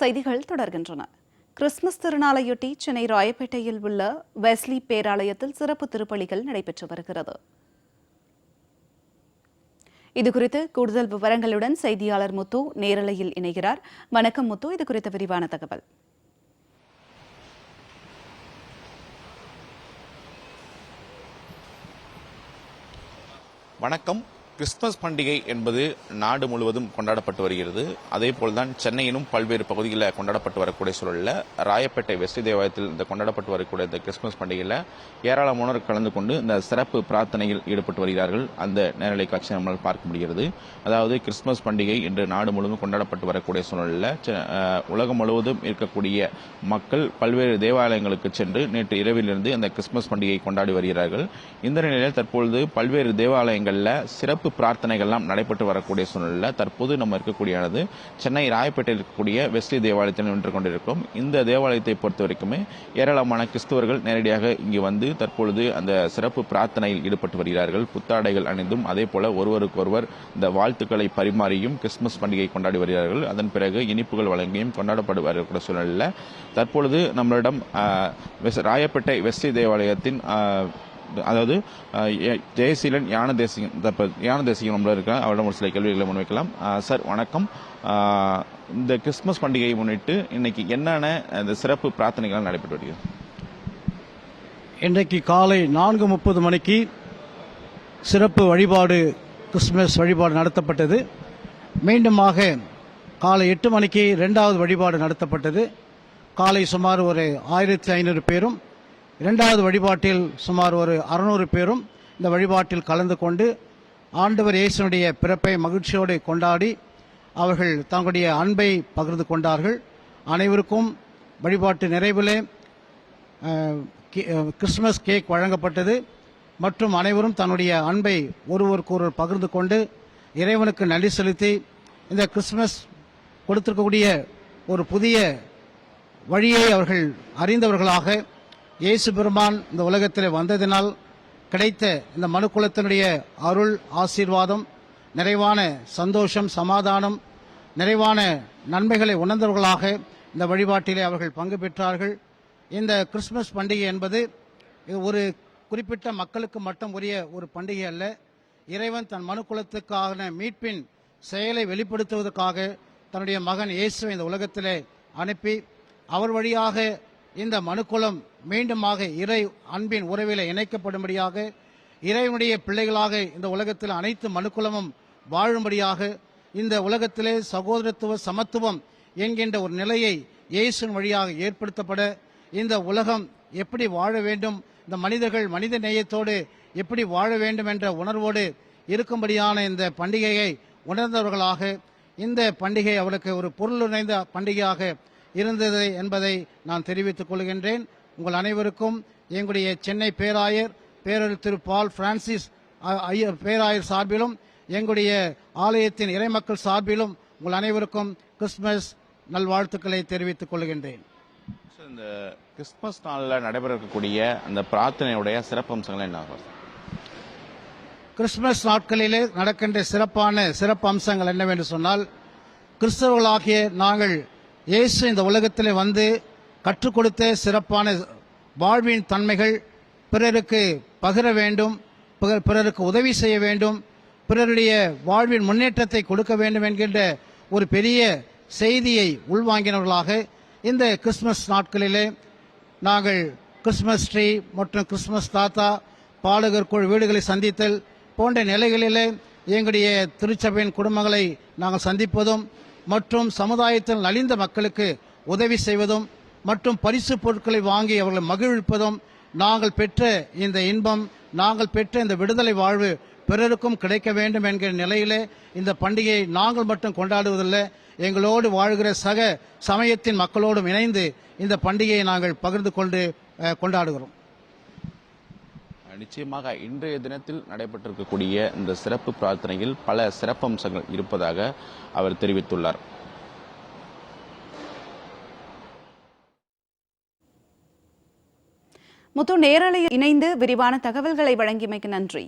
செய்திகள் தொடர்கின்றன. கிறிஸ்துமஸ் திருநாளையொட்டி சென்னை ராயப்பேட்டையில் உள்ள வெஸ்லி பேராலயத்தில் சிறப்பு திருப்பலிகள் நடைபெற்று வருகிறது. இதுகுறித்து கூடுதல் விவரங்களுடன் செய்தியாளர் முத்து நேரலையில் இணைகிறார். வணக்கம் முத்து, இதுகுறித்த விரிவான தகவல். வணக்கம். கிறிஸ்துமஸ் பண்டிகை என்பது நாடு முழுவதும் கொண்டாடப்பட்டு வருகிறது. அதே போல்தான் சென்னையிலும் பல்வேறு பகுதிகளில் கொண்டாடப்பட்டு வரக்கூடிய சூழலில் ராயப்பேட்டை வெஸ்லி தேவாலயத்தில் இந்த கொண்டாடப்பட்டு வரக்கூடிய இந்த கிறிஸ்துமஸ் பண்டிகையில் ஏராளமானோர் கலந்து கொண்டு இந்த சிறப்பு பிரார்த்தனையில் ஈடுபட்டு வருகிறார்கள். அந்த நேரலை காட்சி நம்மளால் பார்க்க முடிகிறது. அதாவது கிறிஸ்துமஸ் பண்டிகை இன்று நாடு முழுவதும் கொண்டாடப்பட்டு வரக்கூடிய சூழலில் உலகம் முழுவதும் இருக்கக்கூடிய மக்கள் பல்வேறு தேவாலயங்களுக்கு சென்று நேற்று இரவிலிருந்து அந்த கிறிஸ்துமஸ் பண்டிகையை கொண்டாடி வருகிறார்கள். இந்த நிலையில் தற்பொழுது பல்வேறு தேவாலயங்களில் சிறப்பு பிரார்த்தனைகள்லாம் நடைபெற்று வரக்கூடிய சூழ்நிலையில் தற்போது நம்ம இருக்கக்கூடியது சென்னை ராயப்பேட்டையில் இருக்கக்கூடிய வெஸ்லி தேவாலயத்தில் நின்று கொண்டிருக்கும். இந்த தேவாலயத்தை பொறுத்த வரைக்குமே ஏராளமான கிறிஸ்தவர்கள் நேரடியாக இங்கு வந்து தற்பொழுது அந்த சிறப்பு பிரார்த்தனையில் ஈடுபட்டு வருகிறார்கள். புத்தாடைகள் அணிந்தும் அதே போல ஒருவருக்கொருவர் இந்த வாழ்த்துக்களை பரிமாறியும் கிறிஸ்துமஸ் பண்டிகை கொண்டாடி வருகிறார்கள். அதன் பிறகு இனிப்புகள் வழங்கியும் கொண்டாடப்பட்டு வரக்கூடிய சூழ்நிலையில் தற்பொழுது நம்மளிடம் ராயப்பேட்டை வெஸ்லி தேவாலயத்தின் அதாவது ஜெயசீலன் யான தேசிகம் நம்மள இருக்க அவரிடம் ஒரு சில கேள்விகளை முன்வைக்கலாம். சார் வணக்கம். இந்த கிறிஸ்துமஸ் பண்டிகையை முன்னிட்டு இன்னைக்கு என்னென்ன இந்த சிறப்பு பிரார்த்தனைகள் நடைபெற்று வருகிறது? இன்றைக்கு காலை 4:30 மணிக்கு சிறப்பு வழிபாடு, கிறிஸ்துமஸ் வழிபாடு நடத்தப்பட்டது. மீண்டுமாக காலை 8 மணிக்கு 2வது வழிபாடு நடத்தப்பட்டது. காலை சுமார் ஒரு 1500 பேரும், 2வது வழிபாட்டில் சுமார் ஒரு 600 பேரும் இந்த வழிபாட்டில் கலந்து கொண்டு ஆண்டவர் இயேசுனுடைய பிறப்பை மகிழ்ச்சியோடு கொண்டாடி அவர்கள் தங்களுடைய அன்பை பகிர்ந்து கொண்டார்கள். அனைவருக்கும் வழிபாட்டு நிறைவிலே கிறிஸ்துமஸ் கேக் வழங்கப்பட்டது மற்றும் அனைவரும் தன்னுடைய அன்பை ஒருவருக்கொருவர் பகிர்ந்து கொண்டு இறைவனுக்கு நன்றி செலுத்தி இந்த கிறிஸ்துமஸ் கொடுத்திருக்கக்கூடிய ஒரு புதிய வழியை அவர்கள் அறிந்தவர்களாக இயேசு பெருமான் இந்த உலகத்தில் வந்ததினால் கிடைத்த இந்த மனுக்குலத்தினுடைய அருள், ஆசீர்வாதம், நிறைவான சந்தோஷம், சமாதானம், நிறைவான நன்மைகளை உணர்ந்தவர்களாக இந்த வழிபாட்டிலே அவர்கள் பங்கு பெற்றார்கள். இந்த கிறிஸ்துமஸ் பண்டிகை என்பது இது ஒரு குறிப்பிட்ட மக்களுக்கு மட்டும் உரிய ஒரு பண்டிகை அல்ல. இறைவன் தன் மனுக்குலத்துக்கான மீட்பின் செயலை வெளிப்படுத்துவதற்காக தன்னுடைய மகன் இயேசுவை இந்த உலகத்திலே அனுப்பி அவர் வழியாக இந்த மனுக்குலம் மீண்டுமாக இறை அன்பின் உறவில இணைக்கப்படும்படியாக, இறைவனுடைய பிள்ளைகளாக இந்த உலகத்தில் அனைத்து மனுக்குலமும் வாழும்படியாக, இந்த உலகத்திலே சகோதரத்துவ சமத்துவம் என்கின்ற ஒரு நிலையை இயேசுவின் வழியாக ஏற்படுத்தப்பட, இந்த உலகம் எப்படி வாழ வேண்டும், இந்த மனிதர்கள் மனித நேயத்தோடு எப்படி வாழ வேண்டும் என்ற உணர்வோடு இருக்கும்படியான இந்த பண்டிகையை உணர்ந்தவர்களாக, இந்த பண்டிகை அவருக்கு ஒரு பொருள் நிறைந்த பண்டிகையாக இருந்தது என்பதை நான் தெரிவித்துக் கொள்கின்றேன். உங்கள் அனைவருக்கும் எங்களுடைய சென்னை பேராயர் பேரறிஞர் திரு பால் பிரான்சிஸ் பேராயர் சார்பிலும் எங்களுடைய ஆலயத்தின் இறைமக்கள் சார்பிலும் உங்கள் அனைவருக்கும் கிறிஸ்துமஸ் நல்வாழ்த்துக்களை தெரிவித்துக் கொள்கின்றேன். இந்த கிறிஸ்துமஸ் நாளில் நடைபெற இருக்கக்கூடிய அந்த பிரார்த்தனையுடைய சிறப்பு அம்சங்கள் என்ன? கிறிஸ்துமஸ் நாட்களிலே நடக்கின்ற சிறப்பு அம்சங்கள் என்னவென்று சொன்னால், கிறிஸ்தவர்களாகிய நாங்கள் இயேசு இந்த உலகத்தில் வந்து கற்றுக் கொடுத்த சிறப்பான வாழ்வின் தன்மைகள் பிறருக்கு பகிர வேண்டும், பிறருக்கு உதவி செய்ய வேண்டும், பிறருடைய வாழ்வின் முன்னேற்றத்தை கொடுக்க வேண்டும் என்கின்ற ஒரு பெரிய செய்தியை உள்வாங்கினவர்களாக இந்த கிறிஸ்துமஸ் நாட்களிலே நாங்கள் கிறிஸ்துமஸ் ட்ரீ மற்றும் கிறிஸ்துமஸ் தாத்தா, பாலகர் குழு வீடுகளை சந்தித்தல் போன்ற நிலைகளிலே எங்களுடைய திருச்சபையின் குடும்பங்களை நாங்கள் சந்திப்பதும் மற்றும் சமுதாயத்தில் நலிந்த மக்களுக்கு உதவி செய்வதும் மற்றும் பரிசு பொருட்களை வாங்கி அவர்களை மகிழ்விப்பதும், நாங்கள் பெற்ற இந்த இன்பம், நாங்கள் பெற்ற இந்த விடுதலை வாழ்வு பிறருக்கும் கிடைக்க வேண்டும் என்கிற நிலையிலே இந்த பண்டிகையை நாங்கள் மட்டும் கொண்டாடுவதில்லை, எங்களோடு வாழ்கிற சக சமயத்தின் மக்களோடும் இணைந்து இந்த பண்டிகையை நாங்கள் பகிர்ந்து கொண்டு கொண்டாடுகிறோம். நிச்சயமாக இன்றைய தினத்தில் நடைபெற்றிருக்கக்கூடிய இந்த சிறப்பு பிரார்த்தனையில் பல சிறப்பம்சங்கள் இருப்பதாக அவர் தெரிவித்துள்ளார். முத்து, நேரலையில் இணைந்து விரிவான தகவல்களை வழங்கியமைக்கு நன்றி.